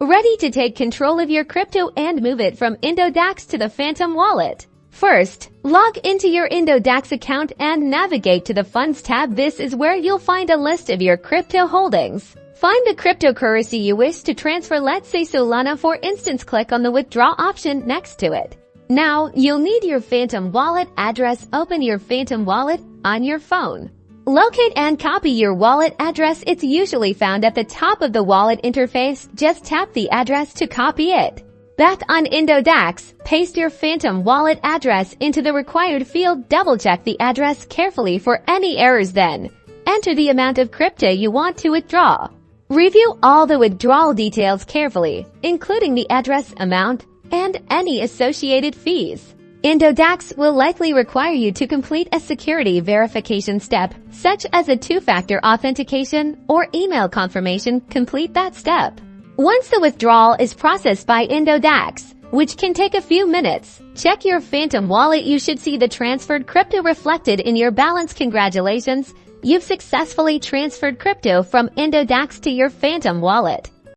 Ready to take control of your crypto and move it from Indodax to the Phantom wallet? First, log into your Indodax account and navigate to the Funds tab. This is where you'll find a list of your crypto holdings. Find the cryptocurrency you wish to transfer, let's say Solana for instance. Click on the Withdraw option next to it. Now, you'll need your Phantom wallet address. Open your Phantom wallet on your phone. Locate and copy your wallet address. It's usually found at the top of the wallet interface. Just tap the address to copy it. Back on Indodax, paste your Phantom wallet address into the required field. Double-check the address carefully for any errors, then enter the amount of crypto you want to withdraw. Review all the withdrawal details carefully, including the address, amount, and any associated fees. Indodax will likely require you to complete a security verification step, such as a two-factor authentication or email confirmation. Complete that step. Once the withdrawal is processed by Indodax, which can take a few minutes, check your Phantom wallet. You should see the transferred crypto reflected in your balance. Congratulations! You've successfully transferred crypto from Indodax to your Phantom wallet.